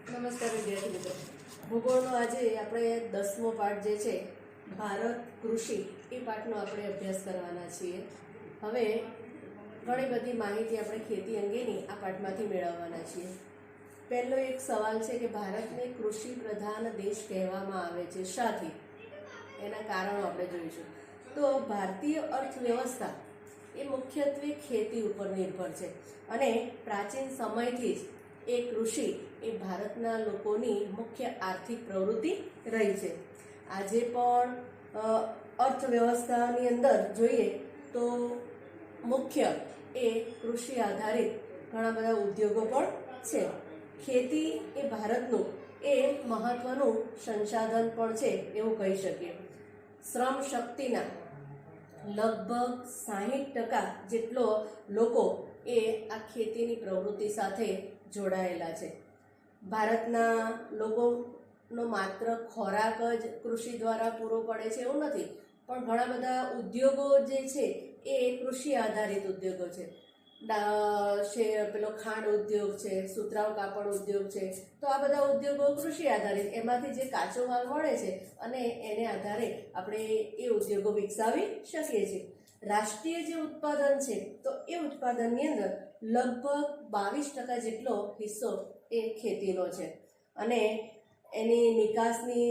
નમસ્કાર વિદ્યાર્થી મિત્રો, ભૂગોળનો આજે આપણે 10મો પાઠ જે છે ભારત કૃષિ એ પાઠનો આપણે અભ્યાસ કરવાના છીએ. હવે ઘણી બધી માહિતી આપણે ખેતી અંગેની આ પાઠમાંથી મેળવવાના છીએ. પહેલો એક સવાલ છે કે ભારતને કૃષિ પ્રધાન દેશ કહેવામાં આવે છે શાથી? એના કારણો આપણે જોઈશું. તો ભારતીય અર્થવ્યવસ્થા એ મુખ્યત્વે ખેતી ઉપર નિર્ભર છે અને પ્રાચીન સમયથી જ એ કૃષિ એ ભારતના લોકોની મુખ્ય આર્થિક પ્રવૃત્તિ રહી છે. આજે પણ અર્થવ્યવસ્થાની અંદર જોઈએ તો મુખ્ય એ કૃષિ આધારિત ઘણા બધા ઉદ્યોગો પણ છે. ખેતી એ ભારતનું એ મહત્ત્વનું સંસાધન પણ છે એવું કહી શકીએ. શ્રમ શક્તિના લગભગ 60% જેટલો લોકો એ આ ખેતીની પ્રવૃત્તિ સાથે જોડાયેલા છે. ભારતના લોકોનો માત્ર ખોરાક જ કૃષિ દ્વારા પૂરો પડે છે એવું નથી, પણ ઘણા બધા ઉદ્યોગો જે છે એ કૃષિ આધારિત ઉદ્યોગો છે. પેલો ખાંડ ઉદ્યોગ છે, સુતરાઉ કાપડ ઉદ્યોગ છે. તો આ બધા ઉદ્યોગો કૃષિ આધારિત, એમાંથી જે કાચો માલ મળે છે અને એને આધારે આપણે એ ઉદ્યોગો વિકસાવી શકીએ છીએ. રાષ્ટ્રીય જે ઉત્પાદન છે તો એ ઉત્પાદનની અંદર લગભગ 22% જેટલો હિસ્સો એ ખેતીનો છે અને એની નિકાસની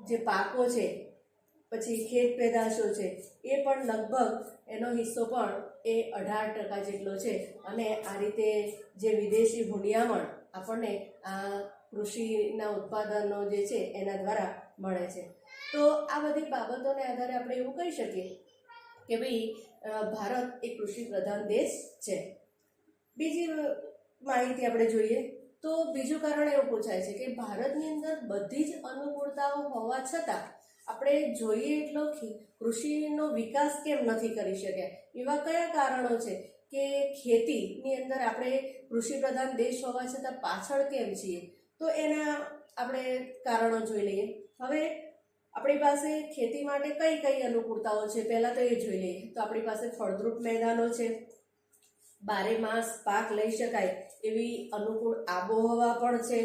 જે પાકો છે, પછી ખેત પેદાશો છે, એ પણ લગભગ એનો હિસ્સો પણ એ 18% જેટલો છે. અને આ રીતે જે વિદેશી હુંડિયામણ આપણને આ કૃષિના ઉત્પાદનો જે છે એના દ્વારા મળે છે. તો આ બધી બાબતોને આધારે આપણે એવું કહી શકીએ કે ભાઈ ભારત એ કૃષિ પ્રધાન દેશ છે. બીજી માહિતી આપણે જોઈએ તો બીજું કારણ એવું પૂછાય છે કે ભારતની અંદર બધી જ અનુકૂળતાઓ હોવા છતાં આપણે જોઈએ એટલો કૃષિનો વિકાસ કેમ નથી કરી શક્યા? એવા કયા કારણો છે કે ખેતીની અંદર આપણે કૃષિ પ્રધાન દેશ હોવા છતાં પાછળ કેમ છીએ? તો એના આપણે કારણો જોઈ લઈએ. હવે આપણી પાસે ખેતી માટે કઈ કઈ અનુકૂળતાઓ છે પહેલાં તો એ જોઈ લઈએ. તો આપણી પાસે ફળદ્રુપ મેદાનો છે, 12 માસ પાક લઈ શકાય એવી અનુકૂળ આબોહવા પણ છે,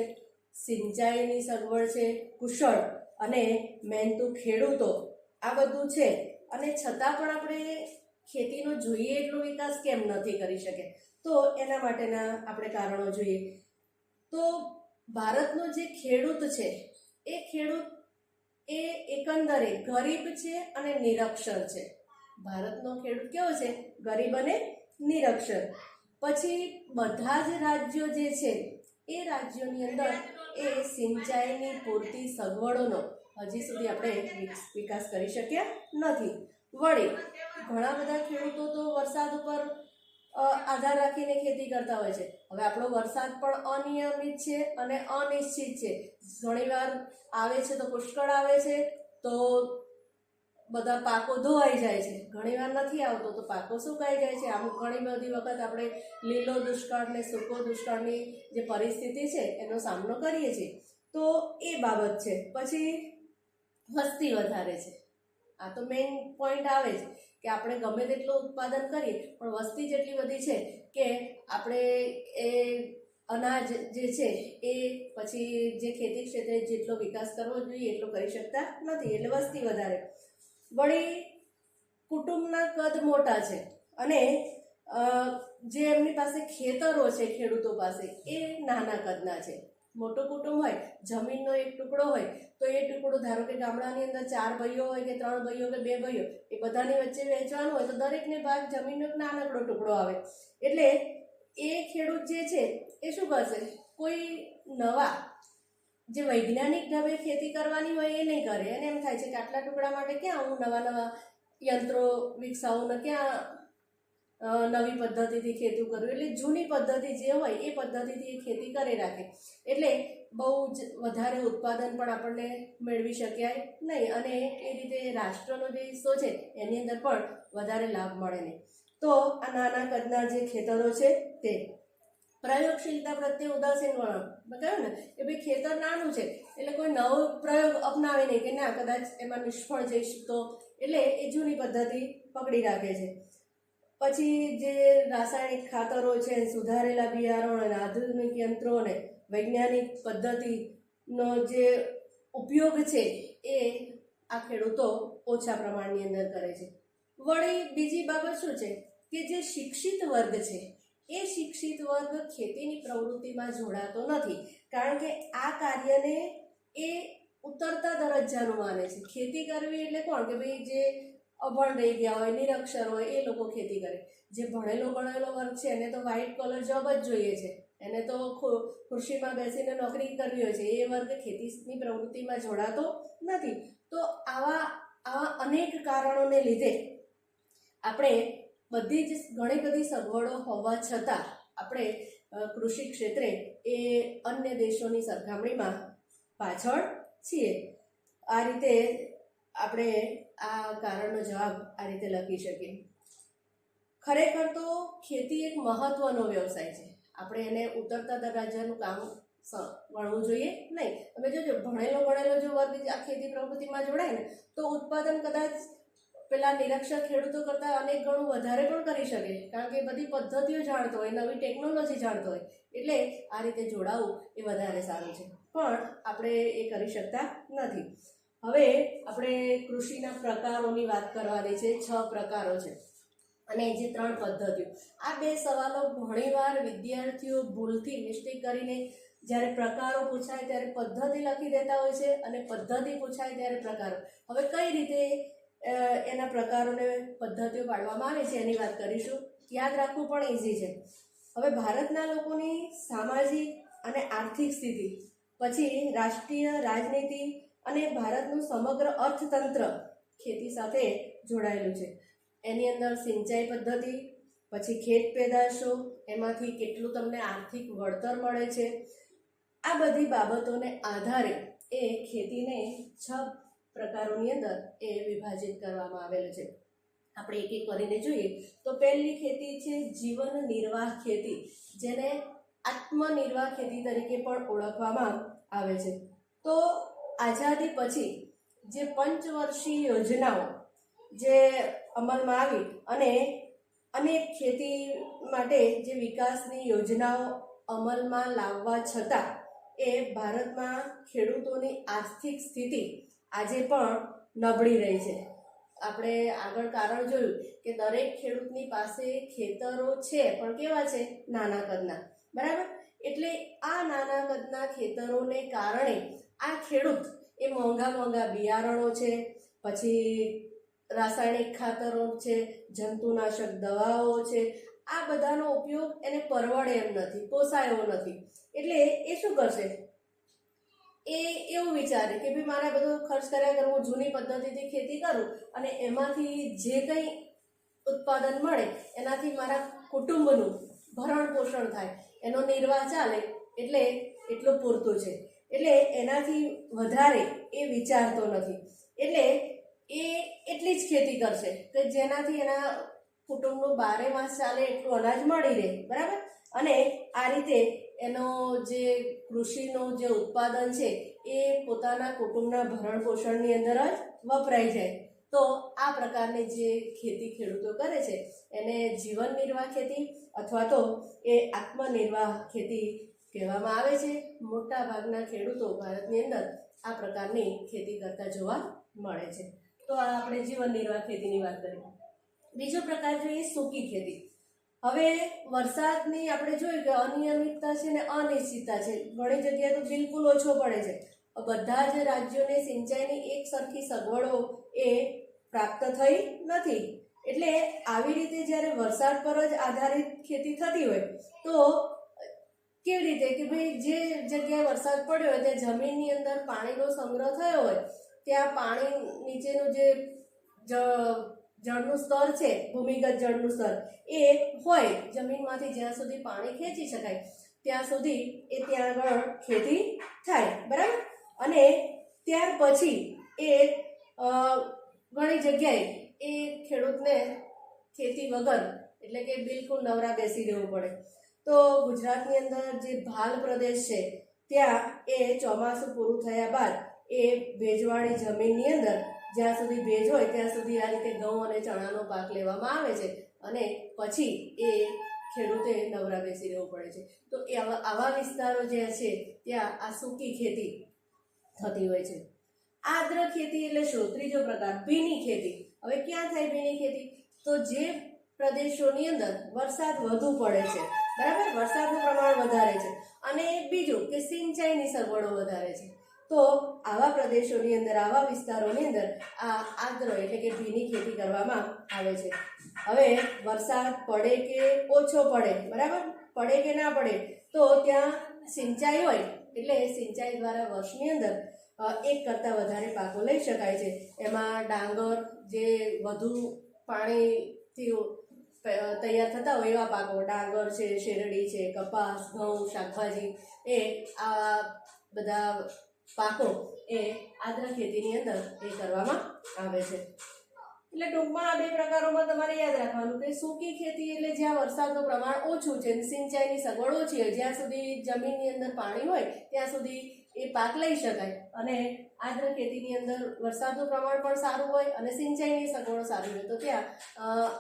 સિંચાઈની સગવડ છે, કુશળ અને મહેનતુ ખેડૂતો, આ બધું છે. અને છતાં પણ આપણે ખેતીનો જોઈએ એટલો વિકાસ કેમ નથી કરી શકે? તો એના માટેના આપણે કારણો જોઈએ. તો ભારતનો જે ખેડૂત છે એ ખેડૂત એ એકંદરે ગરીબ છે અને નિરક્ષર છે. ભારતનો ખેડૂત કેવો છે? ગરીબ અને નિરક્ષર. પછી બધા જ રાજ્યો જે છે એ રાજ્યોની અંદર એ સિંચાઈની પૂરતી સગવડોનો હજી સુધી આપણે વિકાસ કરી શક્યા નથી. વળી ઘણા બધા ખેડૂતો તો વરસાદ ઉપર આધાર રાખીને ખેતી કરતા હોય છે. હવે આપણો વરસાદ પણ અનિયમિત છે અને અનિશ્ચિત છે. ઘણીવાર આવે છે તો પુષ્કળ આવે છે તો બધા પાકો ધોવાઈ જાય છે, ઘણીવાર નથી આવતો તો પાકો સુકાઈ જાય છે. અમુક ઘણી બધી વખત આપણે લીલો દુષ્કાળ ને સૂકો દુષ્કાળની જે પરિસ્થિતિ છે એનો સામનો કરીએ છીએ. તો એ બાબત છે. પછી વસ્તી વધારે છે. આ તો મેઇન પોઈન્ટ આવે છે કે આપણે ગમે તેટલું ઉત્પાદન કરીએ પણ વસ્તી જેટલી બધી છે કે આપણે એ અનાજ જે છે એ પછી જે ખેતી ક્ષેત્રે જેટલો વિકાસ કરવો જોઈએ એટલો કરી શકતા નથી, એટલે વસ્તી વધારે. વળી કુટુંબના કદ મોટા છે અને જે એમની પાસે ખેતરો છે ખેડૂતો પાસે એ નાના કદના છે. મોટું કુટુંબ હોય, જમીનનો એક ટુકડો હોય તો એ ટુકડો ધારો કે ગામડાની અંદર 4 ભાઈઓ હોય કે 3 ભાઈઓ કે 2 ભાઈઓ, એ બધાની વચ્ચે વહેંચવાનું હોય તો દરેકને ભાગ જમીનનો એક નાનકડો ટુકડો આવે. એટલે એ ખેડૂત જે છે એ શું કરશે? કોઈ નવા જે વૈજ્ઞાનિક ઢબે ખેતી કરવાની હોય એ નહીં કરે. અને એમ થાય છે કે આટલા ટુકડા માટે ક્યાં હું નવા યંત્રો વિકસાવું ને ક્યાં નવી પદ્ધતિથી ખેતી કરવું? એટલે જૂની પદ્ધતિ જે હોય એ પદ્ધતિથી ખેતી કરી રાખે. એટલે બહુ જ વધારે ઉત્પાદન પણ આપણને મેળવી શક્યા નહીં અને એ રીતે રાષ્ટ્રનો જે હિસ્સો છે એની અંદર પણ વધારે લાભ મળે નહીં. તો આ નાના કદના જે ખેતરો છે તે પ્રયોગશીલતા પ્રત્યે ઉદાસીન વલણ. મેં કહ્યું ને કે ભાઈ ખેતર નાનું છે એટલે કોઈ નવો પ્રયોગ અપનાવે નહીં કે ના કદાચ એમાં નિષ્ફળ જઈશ તો, એટલે એ જૂની પદ્ધતિ પકડી રાખે છે. પછી જે રાસાયણિક ખાતરો છે, સુધારેલા બિયારણો અને આધુનિક યંત્રોને વૈજ્ઞાનિક પદ્ધતિનો જે ઉપયોગ છે એ આ ખેડૂતો ઓછા પ્રમાણની અંદર કરે છે. વળી બીજી બાબત શું છે કે જે શિક્ષિત વર્ગ છે એ શિક્ષિત વર્ગ ખેતીની પ્રવૃત્તિમાં જોડાતો નથી, કારણ કે આ કાર્યને એ ઉતરતા દરજ્જાનું માને છે. ખેતી કરવી એટલે કોણ કે ભાઈ જે અભણ રહી ગયા હોય, નિરક્ષર હોય એ લોકો ખેતી કરે. જે ભણેલો ગણેલો વર્ગ છે એને તો વ્હાઇટ કોલર જોબ જ જોઈએ છે, એને તો ખુરશીમાં બેસીને નોકરી કરવી હોય છે. એ વર્ગ ખેતીની પ્રવૃત્તિમાં જોડાતો નથી. તો આવા અનેક કારણોને લીધે આપણે બધી જ ઘણી બધી સગવડો હોવા છતાં આપણે કૃષિ ક્ષેત્રે એ અન્ય દેશોની સરખામણીમાં પાછળ છીએ. આ રીતે આપણે આ કારણનો જવાબ આ રીતે લખી શકીએ. ખરેખર તો ખેતી એક મહત્વનો વ્યવસાય છે. આપણે એને ઉતરતા દરજ્જાનું કામ ગણવું જોઈએ નહીં. તમે જોજો ભણેલો જો વર્ગ આ ખેતી પ્રવૃત્તિમાં જોડાય ને તો ઉત્પાદન કદાચ પેલા નિરક્ષર ખેડૂતો કરતાં અનેક ગણું વધારે પણ કરી શકે, કારણ કે બધી પદ્ધતિઓ જાણતો હોય, નવી ટેકનોલોજી જાણતો હોય. એટલે આ રીતે જોડાવું એ વધારે સારું છે, પણ આપણે એ કરી શકતા નથી. હવે આપણે કૃષિના પ્રકારોની વાત કરવાની છે. 6 પ્રકારો છે અને જે 3 પદ્ધતિઓ. આ 2 સવાલો ઘણીવાર વિદ્યાર્થીઓ ભૂલથી મિસ્ટેક કરીને જ્યારે પ્રકારો પૂછાય ત્યારે પદ્ધતિ લખી દેતા હોય છે અને પદ્ધતિ પૂછાય ત્યારે પ્રકારો. હવે કઈ રીતે એના પ્રકારોને પદ્ધતિઓ પાડવામાં આવે છે એની વાત કરીશું. યાદ રાખવું પણ ઇઝી છે. હવે ભારતના લોકોની સામાજિક અને આર્થિક સ્થિતિ, પછી રાષ્ટ્રીય રાજનીતિ અને ભારતનું સમગ્ર અર્થતંત્ર ખેતી સાથે જોડાયેલું છે. એની અંદર સિંચાઈ પદ્ધતિ, પછી ખેત પેદાશો, એમાંથી કેટલું તમને આર્થિક વળતર મળે છે, આ બધી બાબતોને આધારે એ ખેતીને 6 પ્રકારોની અંદર એ વિભાજિત કરવામાં આવેલું છે. આપણે એક એક કરીને જોઈએ તો પહેલી ખેતી છે જીવન નિર્વાહ ખેતી, જેને આત્મનિર્વાહ ખેતી તરીકે પણ ઓળખવામાં આવે છે. તો આઝાદી પછી જે પંચવર્ષીય યોજનાઓ જે અમલમાં આવી અને અનેક ખેતી માટે જે વિકાસની યોજનાઓ અમલમાં લાવવા છતાં એ ભારતમાં ખેડૂતોની આર્થિક સ્થિતિ આજે પણ નબળી રહી છે. આપણે આગળ કારણ જોયું કે દરેક ખેડૂતની પાસે ખેતરો છે, પણ કેવા છે? નાના કદના. બરાબર? એટલે આ નાના કદના ખેતરોને કારણે આ ખેડૂત એ મોંઘા બિયારણો છે, પછી રાસાયણિક ખાતરો છે, જંતુનાશક દવાઓ છે, આ બધાનો ઉપયોગ એને પરવડે એમ નથી, પોસાય એવો નથી. એટલે એ શું કરશે? એ એવું વિચારે કે ભાઈ મારે બધો ખર્ચ કર્યા કરું, હું જૂની પદ્ધતિથી ખેતી કરું અને એમાંથી જે કંઈ ઉત્પાદન મળે એનાથી મારા કુટુંબનું ભરણ પોષણ થાય, એનો નિર્વાહ ચાલે, એટલે એટલું પૂરતું છે. એટલે એનાથી વધારે એ વિચારતો નથી. એટલે એ એટલી જ ખેતી કરશે કે જેનાથી એના કુટુંબનું 12 માસ ચાલે એટલું અનાજ મળી રહે. બરાબર? અને આ રીતે એનો જે કૃષિનું જે ઉત્પાદન છે એ પોતાના કુટુંબના ભરણ પોષણની અંદર જ વપરાઈ જાય. તો આ પ્રકારની જે ખેતી ખેડૂતો કરે છે એને જીવન નિર્વાહ ખેતી અથવા તો એ આત્મનિર્વાહ ખેતી કહેવામાં આવે છે. મોટા ભાગના ખેડૂતો ભારતની અંદર આ પ્રકારની ખેતી કરતા જોવા મળે છે. તો આ આપણે જીવન નિર્વાહ ખેતીની વાત કરી. બીજો પ્રકાર જોઈએ સૂકી ખેતી. હવે વરસાદની આપણે જોયું કે અનિયમિતતા છે ને અનિશ્ચિતતા છે. ઘણી જગ્યાએ તો બિલકુલ ઓછો પડે છે. બધા જ રાજ્યોને સિંચાઈની એક સરખી સગવડો એ પ્રાપ્ત થઈ નથી. એટલે આવી રીતે જ્યારે વરસાદ પર જ આધારિત ખેતી થતી હોય તો કેવી રીતે કે ભાઈ જે જગ્યાએ વરસાદ પડ્યો હોય ત્યાં જમીનની અંદર પાણીનો સંગ્રહ થયો હોય, ત્યાં પાણી નીચેનું જે જળનું સ્તર છે, ભૂમિગત જળનું સ્તર એ હોય, જમીનમાંથી જ્યાં સુધી પાણી ખેંચી શકાય ત્યાં સુધી એ ત્યાં આગળ ખેતી થાય. બરાબર? અને ત્યાર પછી એ ઘણી જગ્યાએ એ ખેડૂતને ખેતી વગર એટલે કે બિલકુલ નવરા બેસી રહેવું પડે. તો ગુજરાતની અંદર જે ભાલ પ્રદેશ છે ત્યાં એ ચોમાસું પૂરું થયા બાદ એ ભેજવાળી જમીનની અંદર જ્યાં સુધી ભેજ હોય ત્યાં સુધી આ રીતે ઘઉં અને ચણાનો પાક લેવામાં આવે છે અને પછી એ ખેડૂતે નવરા બેસી રહેવું પડે છે. તો એ આવા વિસ્તારો જે છે ત્યાં આ સૂકી ખેતી થતી હોય છે. આદ્ર ખેતી એટલે શું? ત્રીજો પ્રકાર ભીની ખેતી. હવે ક્યાં થાય ભીની ખેતી? તો જે પ્રદેશોની અંદર વરસાદ વધુ પડે છે, બરાબર, વરસાદનું પ્રમાણ વધારે છે, અને બીજું કે સિંચાઈની સગવડો વધારે છે, તો આવા પ્રદેશોની અંદર, આવા વિસ્તારોની અંદર આ આદ્ર એટલે કે ભીની ખેતી કરવામાં આવે છે. હવે વરસાદ પડે કે ઓછો પડે, બરાબર, પડે કે ના પડે, તો ત્યાં સિંચાઈ હોય એટલે સિંચાઈ દ્વારા વર્ષની અંદર એક કરતાં વધારે પાકો લઈ શકાય છે. એમાં ડાંગર, જે વધુ પાણીથી તૈયાર થતા હોય એવા પાકો, ડાંગર છે, શેરડી છે, કપાસ, ઘઉં, શાકભાજી, એ આ બધા પાકો એ આદ્ર ખેતીની અંદર એ કરવામાં આવે છે. એટલે ટૂંકમાં આ બે પ્રકારોમાં તમારે યાદ રાખવાનું કે સૂકી ખેતી એટલે જ્યાં વરસાદનું પ્રમાણ ઓછું છે, સિંચાઈની સગવડ ઓછી હોય, જ્યાં સુધી જમીનની અંદર પાણી હોય ત્યાં સુધી એ પાક લઈ શકાય, અને આદ્ર ખેતીની અંદર વરસાદનું પ્રમાણ પણ સારું હોય અને સિંચાઈની સગવડો સારી હોય, તો ત્યાં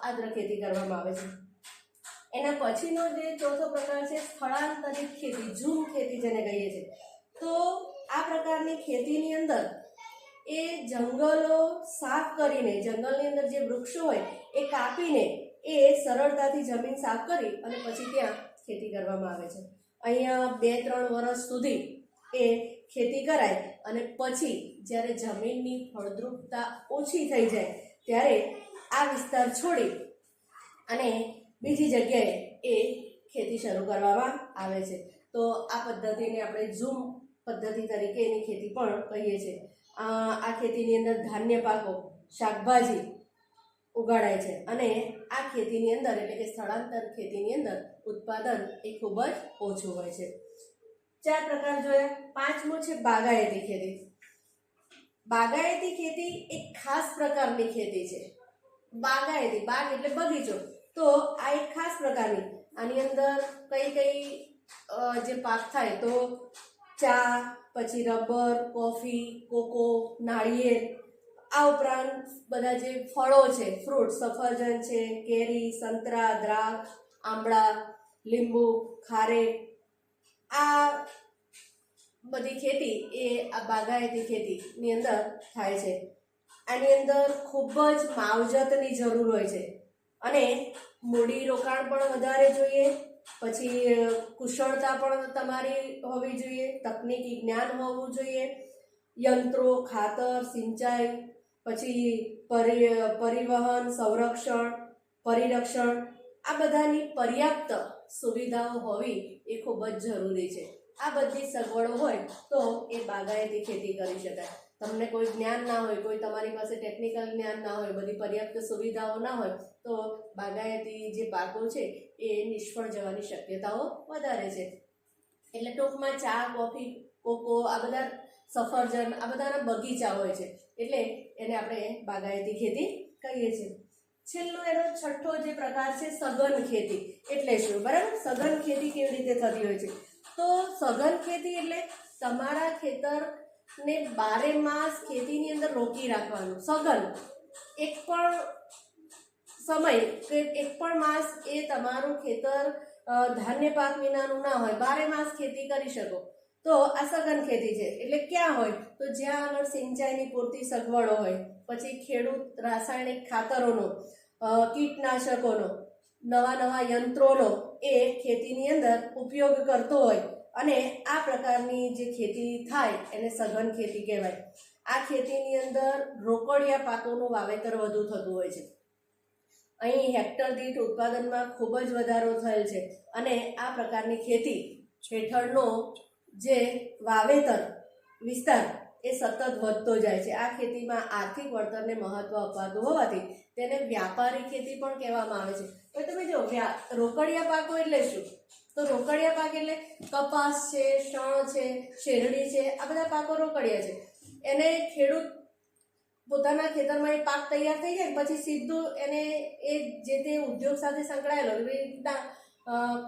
આદ્ર ખેતી કરવામાં આવે છે. એના પછીનો જે ચોથો પ્રકાર છે સ્થળાંતરિત ખેતી, ઝૂમ ખેતી જેને કહીએ છીએ. તો આ પ્રકારની ખેતીની અંદર એ જંગલો સાફ કરીને, જંગલની અંદર જે વૃક્ષો હોય એ કાપીને એ સરળતાથી જમીન સાફ કરી અને પછી ત્યાં ખેતી કરવામાં આવે છે. અહીંયા 2-3 વર્ષ સુધી એ ખેતી કરાય અને પછી જ્યારે જમીનની ફળદ્રુપતા ઓછી થઈ જાય ત્યારે આ વિસ્તાર છોડી અને બીજી જગ્યાએ એ ખેતી શરૂ કરવામાં આવે છે. તો આ પદ્ધતિને આપણે ઝૂમ પદ્ધતિ તરીકે એની ખેતી પણ કહીએ છીએ. આ ખેતીની અંદર ધાન્ય પાકો, શાકભાજી ઉગાડાય છે, અને આ ખેતીની અંદર એટલે કે સ્થળાંતર ખેતીની અંદર ઉત્પાદન એ ખૂબ જ ઓછું હોય છે. 4 પ્રકાર જોયા. 5મો છે બાગાયતી ખેતી. બાગાયતી ખેતી એક ખાસ પ્રકારની ખેતી છે. બાગાયતી, બાગ એટલે બગીચો, તો આ એક ખાસ પ્રકારની, આની અંદર કઈ જે પાક થાય તો ચા, પછી રબર, કોફી, કોકો, નાળિયેર, આ ઉપરાંત બધા જે ફળો છે, ફ્રૂટ, સફરજન છે, કેરી, સંતરા, દ્રાક્ષ, આંબળા, લીંબુ, ખારેક, આ બધી ખેતી એ આ બાગાયતી ખેતીની અંદર થાય છે. આની અંદર ખૂબ જ માવજતની જરૂર હોય છે અને મૂડી રોકાણ પણ વધારે જોઈએ, પછી કુશળતા પણ તમારી હોવી જોઈએ, તકનીકી જ્ઞાન હોવું જોઈએ, યંત્રો, ખાતર, સિંચાઈ, પછી પરિવહન, સંરક્ષણ, પરિરક્ષણ, આ બધાની પર્યાપ્ત સુવિધાઓ હોવી એ ખૂબ જ જરૂરી છે. આ બધી સગવડો હોય તો એ બાગાયતી ખેતી કરી શકાય. તમને કોઈ જ્ઞાન ના હોય, કોઈ તમારી પાસે ટેકનિકલ જ્ઞાન ના હોય, બધી પર્યાપ્ત સુવિધાઓ ના હોય, તો બાગાયતી જે પાકો છે એ નિષ્ફળ જવાની શક્યતાઓ વધારે છે. એટલે ટૂંકમાં ચા, કોફી, કોકો, આ બધા સફરજન, આ બધાના બગીચા હોય છે, એટલે એને આપણે બાગાયતી ખેતી કહીએ છીએ. છેલ્લો એનો 6થો જે પ્રકાર છે સઘન ખેતી. એટલે શું? બરાબર, સઘન ખેતી કેવી રીતે થતી હોય છે? તો સઘન ખેતી એટલે તમારા ખેતરને 12 માસ ખેતીની અંદર રોકી રાખવાનું. સઘન, એક પણ સમય કે એક પણ માસ એ તમારું ખેતર ધાન્ય પાક વિનાનું ના હોય, 12 માસ ખેતી કરી શકો, તો આ સઘન ખેતી છે. એટલે ક્યાં હોય? તો જ્યાં આગળ સિંચાઈની પૂરતી સગવડો હોય, પછી ખેડૂત રાસાયણિક ખાતરોનો, કીટનાશકોનો, નવા યંત્રોનો એ ખેતીની અંદર ઉપયોગ કરતો હોય, અને આ પ્રકારની જે ખેતી થાય એને સઘન ખેતી કહેવાય. આ ખેતીની અંદર રોકડિયા પાકોનું વાવેતર વધુ થતું હોય છે. અહીં હેક્ટર દીઠ ઉત્પાદનમાં ખૂબ જ વધારો થયેલ છે, અને આ પ્રકારની ખેતી હેઠળનો જે વાવેતર વિસ્તાર એ સતત વધતો જાય છે. આ ખેતીમાં આર્થિક વળતરને મહત્વ અપાતું હોવાથી તેને વ્યાપારી ખેતી પણ કહેવામાં આવે છે. હવે તમે જો રોકડિયા પાકો એટલે શું? તો રોકડિયા પાક એટલે કપાસ છે, શણ છે, શેરડી છે, આ બધા પાકો રોકડિયા છે. એને ખેડૂત પોતાના ખેતરમાં એ પાક તૈયાર થઈ જાય પછી સીધું એને એ જે તે ઉદ્યોગ સાથે સંકળાયેલો,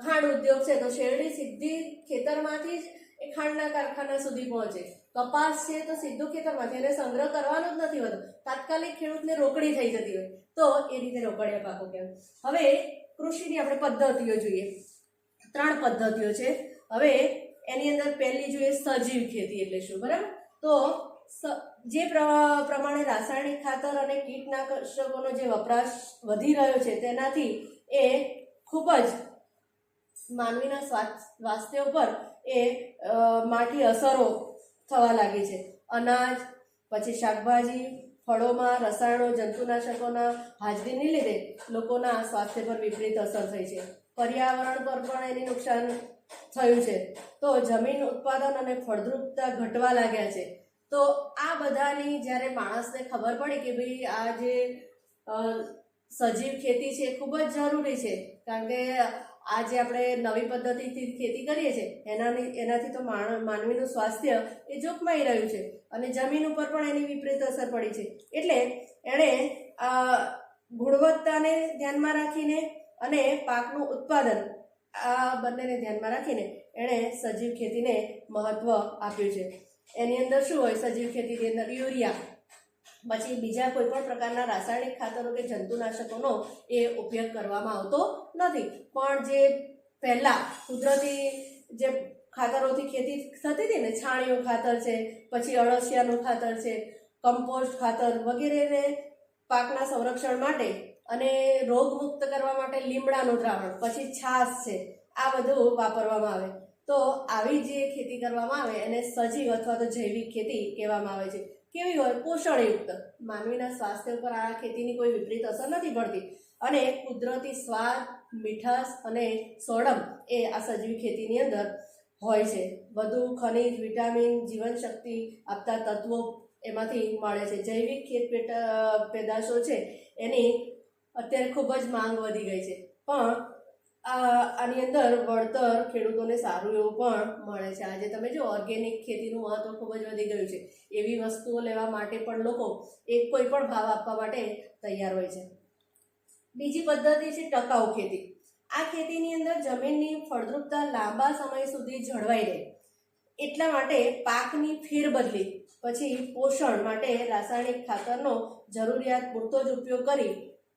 ખાંડ ઉદ્યોગ છે તો શેરડી સીધી ખેતરમાંથી જ એ ખાંડના કારખાના સુધી પહોંચે. કપાસ છે તો સીધું ખેતરમાંથી, એને સંગ્રહ કરવાનો જ નથી હોતો, તાત્કાલિક ખેડૂતને રોકડી થઈ જતી હોય, તો એ રીતે રોકડિયા પાકો કહેવાય. હવે કૃષિની આપણે પદ્ધતિઓ જોઈએ. 3 પદ્ધતિઓ છે. હવે એની અંદર પહેલી જોઈએ સજીવ ખેતી એટલે શું, બરાબર? તો જે પ્રમાણે રાસાયણિક ખાતર અને કીટનાશકોનો જે વપરાશ વધી રહ્યો છે તેનાથી એ ખૂબ જ માનવીના સ્વાસ્થ્ય ઉપર એ માઠી અસરો થવા લાગી છે. અનાજ, પછી શાકભાજી, ફળોમાં રસાયણો, જંતુનાશકોના હાજરીને લીધે લોકોના સ્વાસ્થ્ય પર વિપરીત અસર થઈ છે. પર્યાવરણ પર પણ એની નુકસાન થયું છે. તો જમીન ઉત્પાદન અને ફળદ્રુપતા ઘટવા લાગ્યા છે. તો આ બધાની જ્યારે માણસને ખબર પડી કે ભાઈ આ જે સજીવ ખેતી છે એ ખૂબ જ જરૂરી છે, કારણ કે આ જે આપણે નવી પદ્ધતિથી ખેતી કરીએ છીએ એનાથી તો માનવીનું સ્વાસ્થ્ય એ જોખમાઈ રહ્યું છે અને જમીન ઉપર પણ એની વિપરીત અસર પડી છે. એટલે એણે ગુણવત્તાને ધ્યાનમાં રાખીને અને પાકનું ઉત્પાદન આ બંનેને ધ્યાનમાં રાખીને એણે સજીવ ખેતીને મહત્ત્વ આપ્યું છે. એની અંદર શું હોય? સજીવ ખેતીની અંદર યુરિયા, પછી બીજા કોઈ પણ પ્રકારના રાસાયણિક ખાતરો કે જંતુનાશકોનો એ ઉપયોગ કરવામાં આવતો નથી. પણ જે પહેલાં કુદરતી જે ખાતરોથી ખેતી થતી હતી ને, છાણિયું ખાતર છે, પછી અળસિયાનું ખાતર છે, કમ્પોસ્ટ ખાતર વગેરેને પાકના સંરક્ષણ માટે અને રોગમુક્ત કરવા માટે લીમડાનું દ્રાવણ, પછી છાશ છે, આ બધું વાપરવામાં આવે. તો આવી જે ખેતી કરવામાં આવે એને સજીવ અથવા તો જૈવિક ખેતી કહેવામાં આવે છે. કેવી હોય? પોષણયુક્ત. માનવીના સ્વાસ્થ્ય ઉપર આ ખેતીની કોઈ વિપરીત અસર નથી પડતી અને કુદરતી સ્વાદ, મીઠાશ અને સોડમ એ આ સજીવ ખેતીની અંદર હોય છે. વધુ ખનિજ, વિટામિન, જીવનશક્તિ આપતા તત્વો એમાંથી મળે છે. જૈવિક ખેત પેદાશો છે એની અત્યારે ખૂબ જ માંગ વધી ગઈ છે, પણ આની અંદર વળતર ખેડૂતોને સારું એવું પણ મળે છે. આજે તમે જો ઓર્ગેનિક ખેતીનું મહત્વ ખૂબ જ વધી ગયું છે. એવી વસ્તુઓ લેવા માટે પણ લોકો કોઈ પણ ભાવ આપવા માટે તૈયાર હોય છે. બીજી પદ્ધતિ છે ટકાઉ ખેતી. આ ખેતીની અંદર જમીનની ફળદ્રુપતા લાંબા સમય સુધી જળવાઈ રહે એટલા માટે પાકની ફેરબદલી, પછી પોષણ માટે રાસાયણિક ખાતરનો જરૂરિયાત પૂરતો જ ઉપયોગ કરી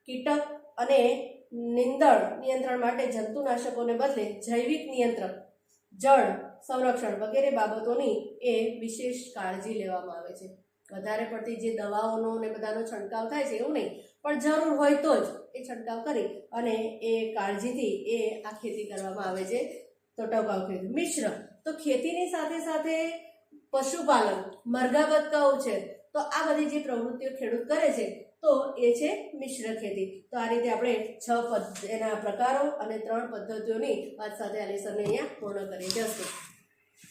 કીટક અને નિંદણ નિયંત્રણ માટે જંતુનાશકોને બદલે જૈવિક નિયંત્રણ, જળ સંરક્ષણ વગેરે બાબતોની એ વિશેષ કાળજી લેવામાં આવે છે. વધારે પડતી જે દવાઓનો ને બધાનો છંટકાવ થાય છે એવું નહીં, પણ જરૂર હોય તો જ એ છંટકાવ કરી અને એ કાળજીથી એ આ ખેતી કરવામાં આવે છે. તો ટકાઉ ખેતી. મિશ્ર, તો ખેતીની સાથે સાથે પશુપાલન, મરઘા બતકાઓ છે, તો આ બધી જે પ્રવૃત્તિઓ ખેડૂત કરે છે તો એ છે મિશ્ર ખેતી. તો આ રીતે આપણે 6 એના પ્રકારો અને 3 પદ્ધતિઓની વાત સાથે આ લેસનને અહીંયા પૂર્ણ કરી જશું.